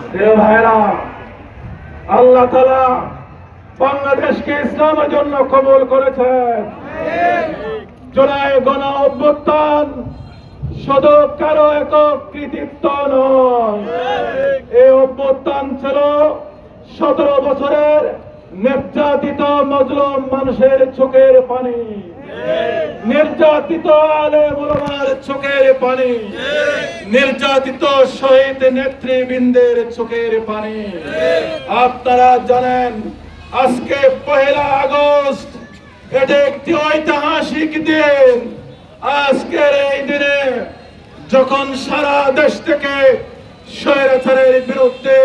প্রিয় ভাইরা, আল্লাহ তাআলা বাংলাদেশকে ইসলামের জন্য কবুল করেছেন। জুলাই গণ অভ্যুত্থান শুধু কারো একক কৃতিত্ব নয়, এই অভ্যুত্থান ছিল 17 বছরের নির্যাতিত মজলুম মানুষের চোখের পানি, নির্যাতিত আলেম ওলামার চোখের পানি, নির্যাতিত শহীদ নেতৃবৃন্দের চোখের পানি। আপনারা জানেন আজকে 1 আগস্ট, এটা একটি ঐতিহাসিক দিন। আজকের এই দিনে যখন সারা দেশ থেকে স্বৈরাচারের বিরুদ্ধে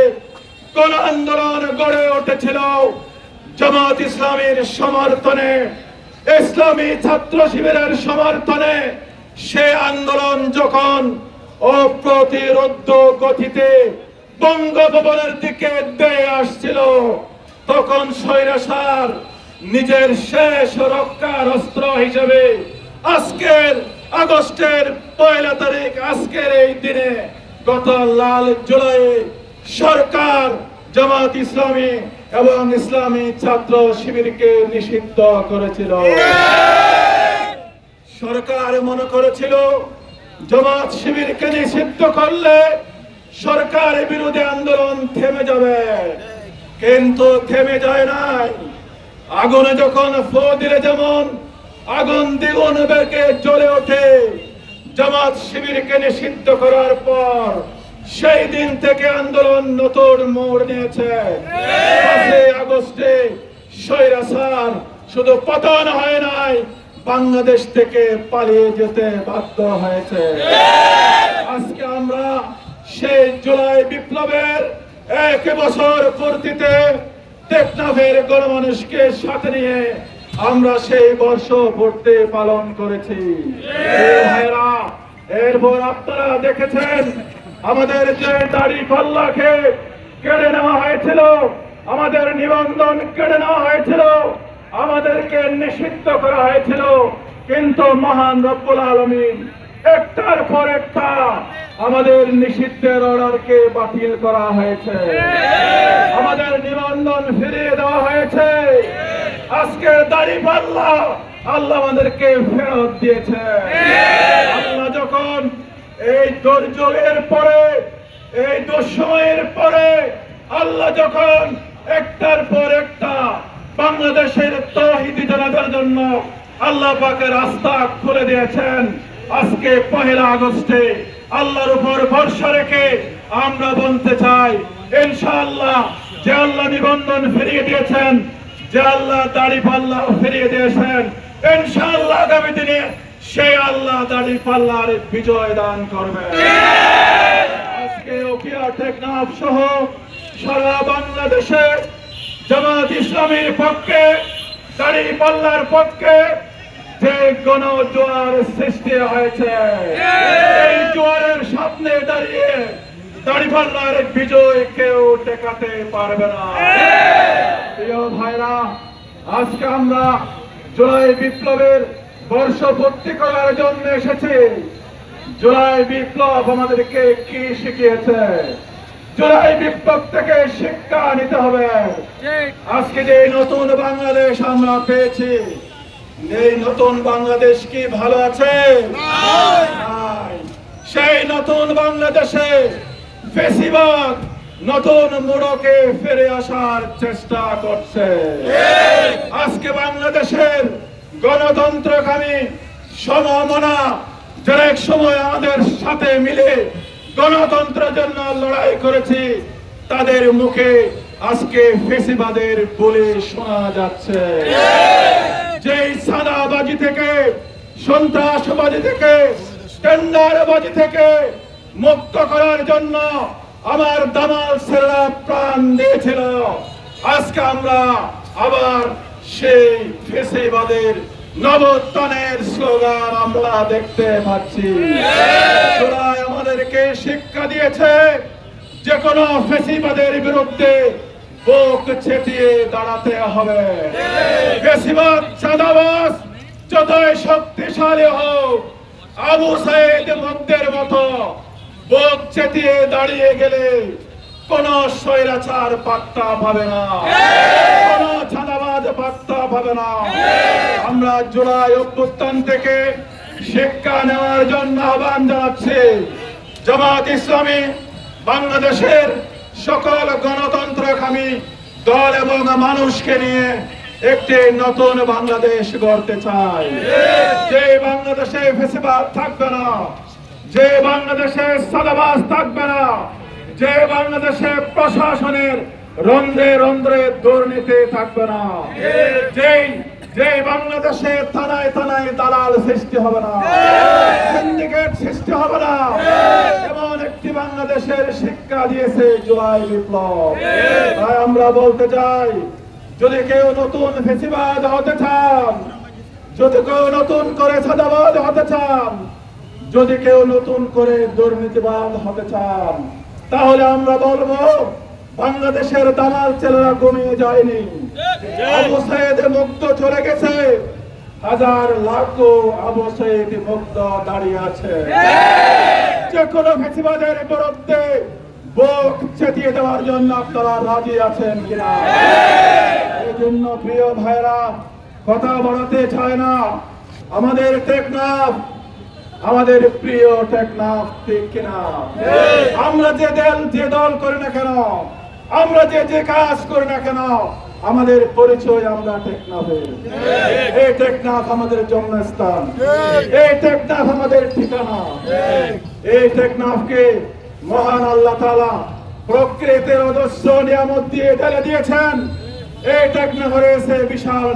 কোন আন্দোলন গড়ে উঠেছিল জামাত ইসলামীর সমর্থনে, ইসলামী ছাত্র শিবিরের সমর্থনে, সে আন্দোলন যখন অপ্রতিরোধ্য গতিতে বঙ্গভবনের দিকে ধেয়ে আসছিল, তখন স্বৈরাচার নিজের শেষ রক্ষার অস্ত্র হিসেবে আজকের আগস্টের 1 তারিখ, আজকের এই দিনে গত লাল জুলাই সরকার জামাত ইসলামী এবং ইসলামী ছাত্র শিবিরকে নিষিদ্ধ করেছিল। সরকার মনে করেছিল জামাত শিবিরকে নিষিদ্ধ করলে সরকারের বিরুদ্ধে আন্দোলন থেমে যাবে, কিন্তু থেমে যায় নাই। আগুনে যখন ফু দিলে যেমন আগুন দ্বিগুণ বেগে জ্বলে ওঠে, জামাত শিবিরকে নিষিদ্ধ করার পর সেই দিন থেকে আন্দোলন নতুন মোড় নিয়েছে। 5 আগস্টে স্বৈরাচার শুধু পতন হয় নাই, বাংলাদেশ থেকে পালিয়ে যেতে বাধ্য হয়েছে। আজকে আমরা সেই জুলাই বিপ্লবের 1 বছর পূর্তিতে টেকনাফের গণমানুষকে সাথে নিয়ে আমরা সেই বর্ষপূর্তি পালন করেছি। ভাইরা, এরপর আপনারা দেখেছেন আমাদের যে দাড়ি পাল্লাকে কেড়ে নেওয়া হয়েছিল, আমাদের নিবন্ধন কেড়ে নেওয়া হয়েছিল, আমাদেরকে নিষিদ্ধ করা হয়েছিল, কিন্তু মহান রব্বুল আলামিন একটার পর একটা আমাদের নিষিদ্ধের অর্ডারকে বাতিল করা হয়েছে, আমাদের নিবন্ধন ফিরিয়ে দেওয়া হয়েছে। আজকে দাড়িপাল্লা আল্লাহ আমাদেরকে ফেরত দিয়েছে। আল্লাহ যখন এই দুর্যোগের পরে, এই দুঃসময়ের পরে আল্লাহ যখন একটার পর একটা বাংলাদেশের তাওহীদি জনতার জন্য আল্লাহ পাকের রাস্তা খুলে দিয়েছেন, আজকে 1 আগস্টে আল্লাহর উপর ভরসা রেখে আমরা বলতে চাই, ইনশাআল্লাহ যে আল্লাহ নিবন্ধন ফিরিয়ে দিয়েছেন, যে আল্লাহ দাড়িপাল্লা ফিরিয়ে দিয়েছেন, ইনশাআল্লাহ আগামী দিনে সেই আল্লাহ দাড়িপাল্লার বিজয় দান করবেন। আজকে উখিয়া টেকনাফ সহ সারা বাংলাদেশে জামাত ইসলামীর পক্ষে, দাড়িপাল্লার পক্ষে যে গণজোয়ার সৃষ্টি হয়েছে, এই জোয়ারের সামনে দাঁড়িয়ে দাড়িপাল্লার বিজয় কেউ ঠেকাতে পারবে না। প্রিয় ভাইরা, আজকে আমরা জুলাই বিপ্লবের বর্ষপূর্তি করার জন্য এসেছি। জুলাই বিপ্লব আমাদেরকে কি শিখিয়েছে? জুলাই বিপ্লব থেকে শিক্ষা নিতে হবে। আজকে যে নতুন বাংলাদেশ আমরা পেয়েছি, এই নতুন বাংলাদেশ কি ভালো আছে? সেই নতুন বাংলাদেশে ফ্যাসিবাদ নতুন মোড়কে ফিরে আসার চেষ্টা করছে। আজকে বাংলাদেশের গণতন্ত্রকামী সমমনা যারা এক সময় আমাদের সাথে মিলে গণতন্ত্রের জন্য লড়াই করেছি, তাদের মুখে আজকে ফ্যাসিবাদের বলে শোনা যাচ্ছে। যেই সাদাবাজি থেকে, সন্ত্রাসবাদী থেকে, টেন্ডারবাজি থেকে মুক্ত করার জন্য আমার দামাল ছেলেরা প্রাণ দিয়েছিল, আজকে আমরা আবার সেই ফ্যাসিবাদের নবোত্থানের স্লোগান আমরা দেখতে পাচ্ছি। জুলাই আমাদেরকে শিক্ষা দিয়েছে যে কোনো ফ্যাসিবাদের বিরুদ্ধে বুক চেতিয়ে দাঁড়াতে হবে। ফ্যাসিবাদ চাঁদাবাজ যতই শক্তিশালী হোক, আবু সাইদ মধ্যের মতো বুক চেতিয়ে দাঁড়িয়ে গেলে কোন স্বৈরাচার পাত্তা পাবে না, কোন চাঁদাবাজ পাত্তা পাবে না। আমরা জুলাই অভ্যুত্থান থেকে শিক্ষা নেওয়ার জন্য আহ্বান জানাচ্ছি। জামাত ইসলামী বাংলাদেশের সকল গণতন্ত্রকামী দল এবং মানুষকে নিয়ে একটি নতুন বাংলাদেশ গড়তে চায়, যে বাংলাদেশে ফ্যাসিবাদ থাকবে না, যে বাংলাদেশে সাদাবাজ থাকবে না, যে বাংলাদেশে প্রশাসনের রন্ধ্রে রন্ধ্রে দুর্নীতি থাকবে না, যে বাংলাদেশে থানায় থানায় দালাল সৃষ্টি হবে না, সিন্ডিকেট সৃষ্টি হবে না, এমন একটি বাংলাদেশের শিক্ষা দিয়েছে জুলাই বিপ্লব। তাই আমরা বলতে চাই, যদি কেউ নতুন ফ্যাসিবাদ হতে চান, যদি কেউ নতুন করে সাদাবাজ হতে চান, যদি কেউ নতুন করে দুর্নীতিবাদ হতে চান, তাহলে আমরা বলবো বাংলাদেশের দালাল ছেলেরা কমিয়ে যায়নি। আবু সাইদ মুক্ত চলে গেছে, হাজার লাখো আবু সাইদ মুক্ত দাঁড়িয়ে আছে। যে কোনো ফ্যাসিবাদের বিরুদ্ধে বুক চেতিয়ে দেওয়ার জন্য আপনারা রাজি আছেন কিনা? এই জন্য প্রিয় ভাইরা, কথা বাড়াতে চায় না, আমাদের টেকনাফ, আমাদের প্রিয় টেকনাফ, ঠিক কিনা? আমরা যে দল করি না কেন, আমরা যে কাজ করি না কেন, আমাদের পরিচয় আমরা টেকনাফের। এই টেকনাফ আমাদের জন্মস্থান, এই টেকনাফ আমাদের ঠিকানা। এই টেকনাফকে মহান আল্লাহ তাআলা প্রকৃতির অজস্র নিয়ামত দিয়ে ঢেলে দিয়েছেন। এই টেকনাফ হয়েছে বিশাল